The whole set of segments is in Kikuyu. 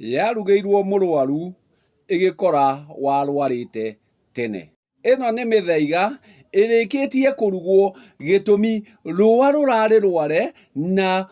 yarugeirwo mũrwaru ĩgĩkora warwarĩte tene. Ĩno nĩ mĩthaiga ĩrĩkĩtie kũrugwo gĩtũmi rũa rũrarĩ rware na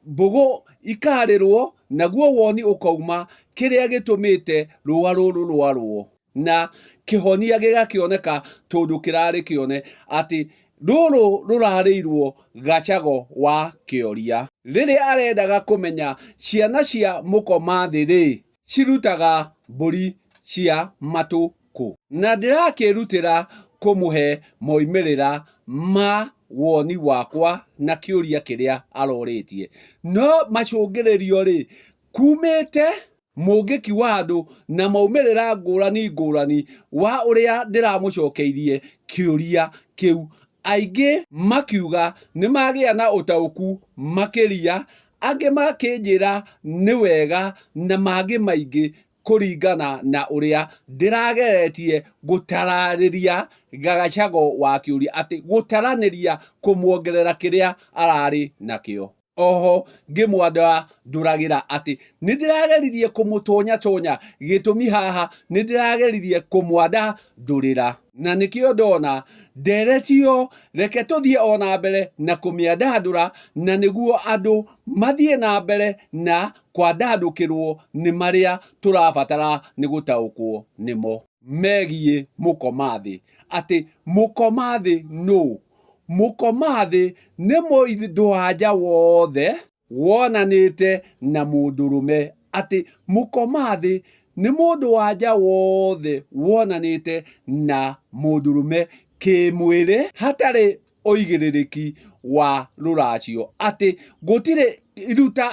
mbũgũ ikarĩrwo naguo woni ũkauma kĩrĩa gĩtũmĩte rũa rũrũ rwarwo. Na kĩhonia gĩgakĩoneka tondũ kĩrarĩ kĩone atĩ rũrũ rũrarĩirwo Gachagua wa Kĩoria. Rĩrĩa arendaga kũmenya ciana cia mũkomathĩ rĩ, cirutaga mbũri cia matũkũ. Na ndĩrakĩrutĩra kũmũhe moimĩrĩra ma woni wakwa na kĩũria kĩrĩa arorĩtie. No macũngĩrĩrio rĩ, kumĩte mũngĩki wa andũ na maumĩrĩra ngũrani wa ũrĩa ndĩramũcokeirie kĩũria kĩu. Aingĩ makiuga nĩ magĩa na ũtaũku makĩria, angĩ makĩnjĩra nĩ wega, na mangĩ maingĩ kũringana na ũrĩa ndĩrageretie gũtararĩria Gachagua wa Kĩoria, atĩ gũtaranĩria kũmuongerera kĩrĩa ararĩ nakĩo. Oho ngĩmwandũragĩra atĩ nĩ ndĩrageririe kũmũtonya gĩtũmi haha nĩ ndĩrageririe kũmwandandũrĩra, na nĩkĩo ndona nderetio reke tũthiĩ ona mbere na kũmĩandandũra, na nĩguo andũ mathiĩ na mbere na kwandandũkĩrwo nĩ marĩa tũrabatara nĩ gũtaũkwo nĩmo megiĩ mũkomathĩ. Atĩ mũkomathĩ nũ? Mũkomathĩ nĩ mũndũ-wa-nja wothe wonanĩte na mũndũrũme. Atĩ mũkomathĩ nĩ mũndũ-wa-nja wothe wonanĩte na mũndũrũme kĩmwĩrĩ hatarĩ ũigĩrĩrĩki wa rũracio. Atĩ gũtirĩ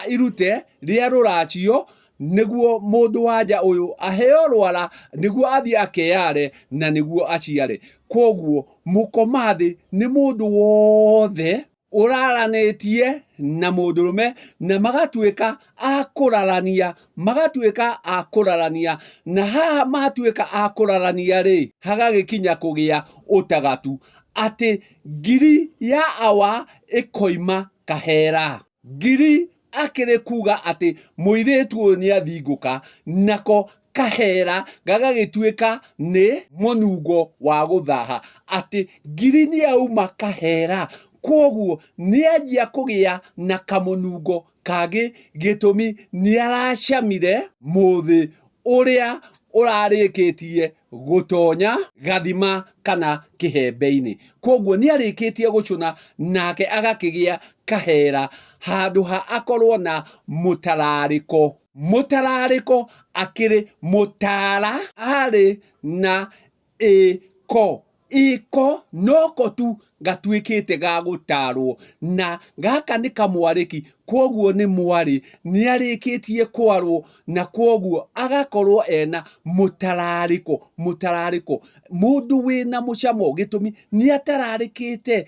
irute rĩa rũracio nĩguo mũndũ-wa-nja ũyũ aheo rwara nĩguo athiĩ akeyare na nĩguo aciare. Koguo mũkomathĩ nĩ mũndũ wothe ũraranĩtie na mũndũrũme na magatuĩka a kũrarania, na haha matuĩka a kũrarania rĩ, hagagĩkinya kũgĩa ũtagatu. Atĩ ngiri ya awa ĩkoima kahera. Ngiri akĩrĩ kuga atĩ mũirĩtu ũyũ nĩ athingũka, nako kahera gagagĩtuĩka nĩ mũnungo wa gũthaha. Atĩ ngiri nĩ auma kahera, koguo nĩ anjia kũgĩa na kamũnungo kangĩ gĩtũmi nĩ aracamire mũthĩ ũrĩa ũrarĩkĩtie gũtonya gathima kana kĩhembe-inĩ. Koguo nĩ arĩkĩtie gũcũna nake agakĩgĩa kahera handũ ha akorwo na mũtararĩko. Mũtararĩko akĩrĩ mũtara arĩ na ĩko noko tu gatuĩkĩte ga gũtarwo, na gaka nĩ kamwarĩki, koguo nĩ mwarĩ nĩ arĩkĩtie kwarwo, na koguo agakorwo ena mũtararĩko. Mũndũ wĩna mũcamo gĩtũmi nĩ atararĩkĩte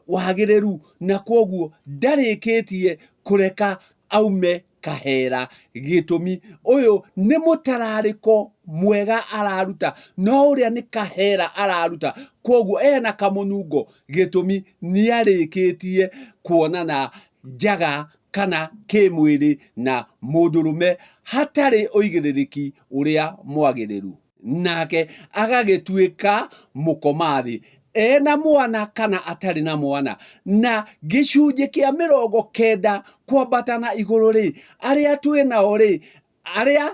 wagĩrĩru, na koguo ndarĩkĩtie kũreka aume kahera gĩtũmi ũyũ nĩ mũtararĩko mwega araruta, no ũrĩa nĩ kahera araruta. Koguo ena kamũnungo gĩtũmi nĩ arĩkĩtie kuonana njaga kana kĩmwĩrĩ na mũndũrũme hatarĩ ũigĩrĩrĩki ũrĩa mwagĩrĩru. Nake agagĩtuĩka mũkomathĩ ena mwana kana atarĩ na mwana. Na gĩcunjĩ kĩa 90 kwambata na igũrũ rĩ, arĩa twĩ nao rĩ, arĩa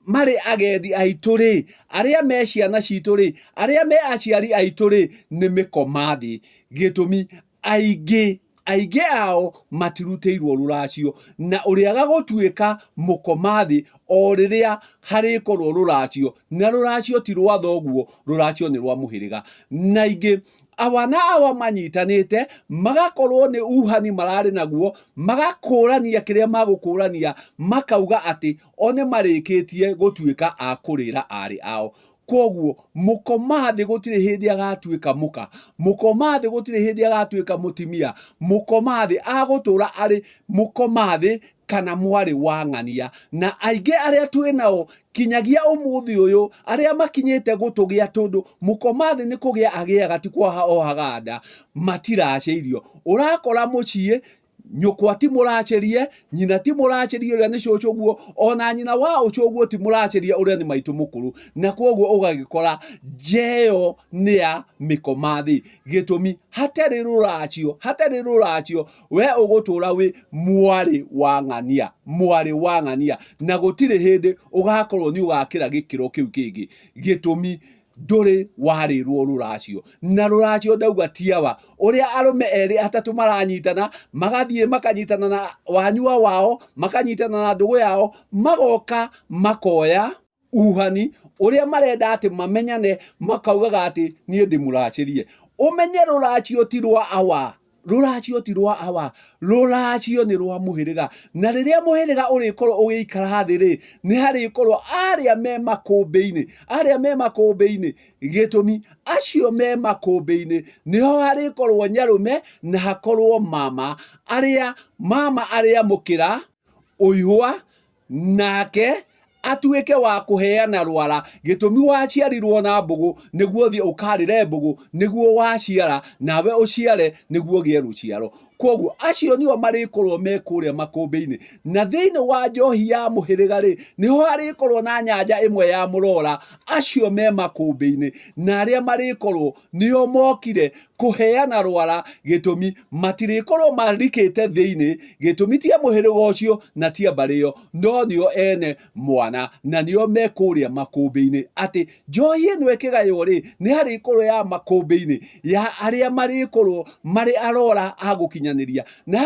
marĩ agendi aitũ rĩ, arĩa me ciana citũ rĩ, arĩa me aciari aitũ rĩ, nĩ mĩkomathĩ. Gĩtũmi aingĩ ao matirutĩirwo rũracio, na ũrĩa gagũtuĩka mũkomathĩ o rĩrĩa harĩkorwo rũracio, na rũracio ti rwa thoguo, rũracio nĩ rwa mũhĩrĩga. Na ingĩ awa manyitanĩte magakorwo nĩ uhani mararĩ naguo, magakũrania kĩrĩa magũkũrania, makauga atĩ o nĩ marĩkĩtie gũtuĩka a kũrĩra arĩ ao. Koguo mũkomathĩ gũtirĩ hĩndĩ agatuĩka mũka, mũkomathĩ gũtirĩ hĩndĩ agatuĩka mũtimia, mũkomathĩ agũtũra arĩ mũkomathĩ kana mwarĩ wa ng'ania. Na aingĩ arĩa twĩ nao kinyagia ũmũthĩ ũyũ, arĩa makinyĩte gũtũgĩa, tondũ mũkomathĩ nĩ kũgĩa agĩaga ti kwaha o haganda, matiracĩirio. Ũrakora mũciĩ nyukwa ti muracherie, nyina ti muracherie uria ni cucu guo, ona nyina wa ucu guo ti muracherie uria ni maitu mukuru, na koguo ugagikora jeyo ni ya mikomathi. Gitumi hatari ruracio we ugutura wi mwari wa ng'ania, na gutire hindi ugakorwo ni ugakira gikiro kiu kingi. Gitumi nduri warirwo ruracio, na ruracio ndauga tiawa uria arume eri atatu maranyitana, magathie makanyitana na wanyua wao, makanyitana na ndugu yao, magoka makoya uhani uria marenda ati mamenyane, makaugaga ati nie ndi muracirie. Umenye ruracio ti rwa awa, ruracio ni rwa muhiriga, na riria muhiriga urikorwo ugiikara thi ri, ni harikorwo aria me makumbi-ini, gitumi acio me makumbi-ini niho harikorwo nyarume na hakorwo mama aria mukira uihwa, nake atuike wa kuheana rwara. Gitumi waciarirwo na mbugu niguo thie ukarire mbugu, niguo waciara nawe uciare niguo gie ruciaro. Koguo acio nio marikorwo me kuria makumbi-ini, na thiini wa njohi ya muhiriga ri niho harikorwo na nyanja imwe ya murora. Acio me makumbi-ini na aria marikorwo nio mokire kuheana rwara, gitumi matirikorwo marikite thiini, gitumi tia muhiriga ucio na tia mbario, no nio ene mwana, na nio me kuria makumbi-ini. Ati njohi ino ikigayo ri ni harikorwo ya makumbi-ini ya aria marikorwo mari arora agukinya, na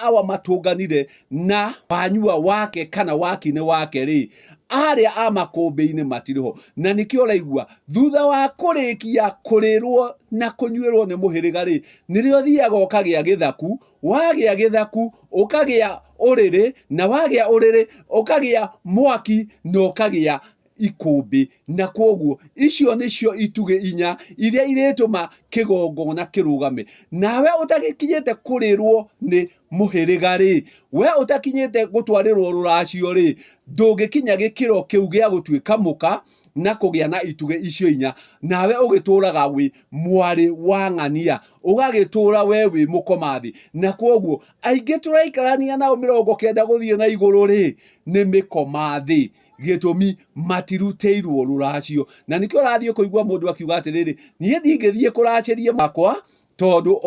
awa matunganire na wanyua wake kana wakine wake ri, aria a makumbi-ini matiriho. Na nikio raigua thutha wa kurikia kurirwo na kunyuirwo ni muhiriga ri, nirio thiaga ukagia githaku, wagia githaku ukagia uriri, na wagia uriri ukagia mwaki, na ukagia ikumbi. Na koguo icio nicio ituge inya iria iretuma kigongona kirugame. Nawe utagikinyite kurirwo ni muhiriga ri, we utakinyite gutwarirwo ruracio ri, ndungikinya gikiro kiu gia gutuika muka na kugia na ituge icio inya, nawe ugituraga wi mwari wa ng'ania, ugagitura we wi mukomathi. Na koguo aingi turaikarania nao 90 guthie na iguru ri ni mikomathi, gitumi matiruteirwo ruracio. Na nikio rathie kuigwa mundu akiuga atiriri, nie ndingithie kuracirie makwa tondu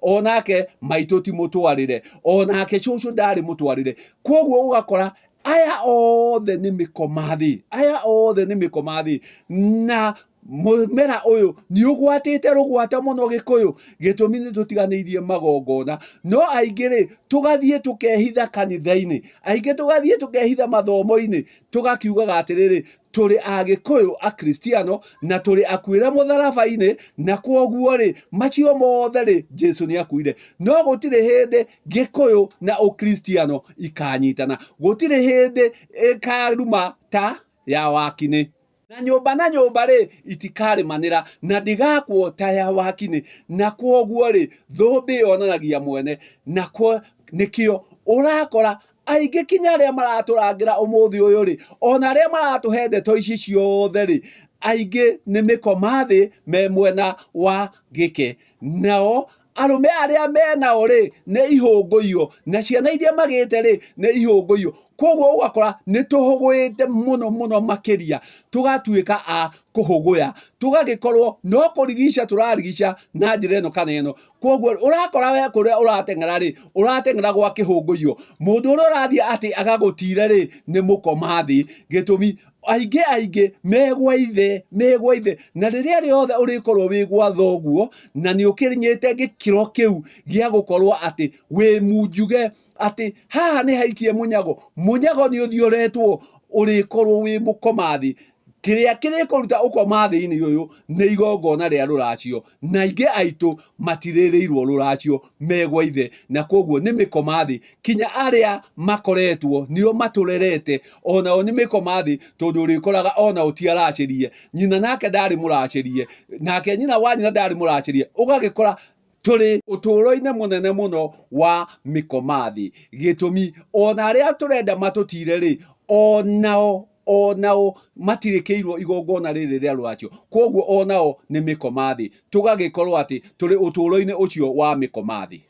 onake maitu ti mutwarire, onake cucu ndari mutwarire. Koguo ugakora aya othe ni mikomathi, na mumera uyu ni ugwatite rugwata muno gikuyu, gitumi ni tutiganiirie magongona. No aingi ri tugathie tukehitha kanitha-ini, aingi tugathie tukehitha mathomo-ini, tugakiugaga atiriri turi agikuyu a Kristiano na turi akwira mutharaba-ini, na koguo ri macio mothe ri Jesu ni akuire. No gutire hindi gikuyu na ukristiano ikanyitana, gutire hindi ikaruma ta ya wakini, na nyumba ri itikarimanira, na ndigakwo ta ya wakini. Na koguo ri thumbi yonanagia mwene, na nikio urakora aingi kinya aria maraturangira umuthi uyu ri, ona aria maratuhe ndeto ici ciothe ri, aingi ni mikomathi me mwena wa gike. Nao arume aria menao ri ni ihunguio, na ciana iria magite ri ni ihunguio. Koguo ugakora ni tuhuguite muno makiria, tugatuika a kuhuguya, tugagikorwo no kurigisha turarigisha na njira ino kana ino. Koguo urakora we kuria urateng'era ri, urateng'era gwa kihunguio, mundu uria urathie ati agagutire ri ni mukomathi, gitumi aingi megwaithe, na riria riothe urikorwo wi gwa thoguo na ni ukirinyite gikiro kiu gia gukorwo ati wi munjuge ati haha ni haikie munyago ni uthioretwo, urikorwo wi mukomathi. Kiria kirikuruta ukomathi-ini uyu ni igongona ria ruracio, na aingi aitu matiririrwo ruracio, megwaithe. Na koguo ni mikomathi, kinya aria makoretwo nio maturerete, onao ni mikomathi, tondu urikoraga ona utiaracirie nyina, nake ndari muracirie, nake nyina wa nyina ndari muracirie, ugagikora turi uturo-ini munene muno wa mikomathi. Gitumi ona aria turenda matutire ri, onao matirikiirwo igongona riri ria ruracio. Koguo onao ni mikomathi, tugagikorwo ati turi uturo-ini ucio wa mikomathi.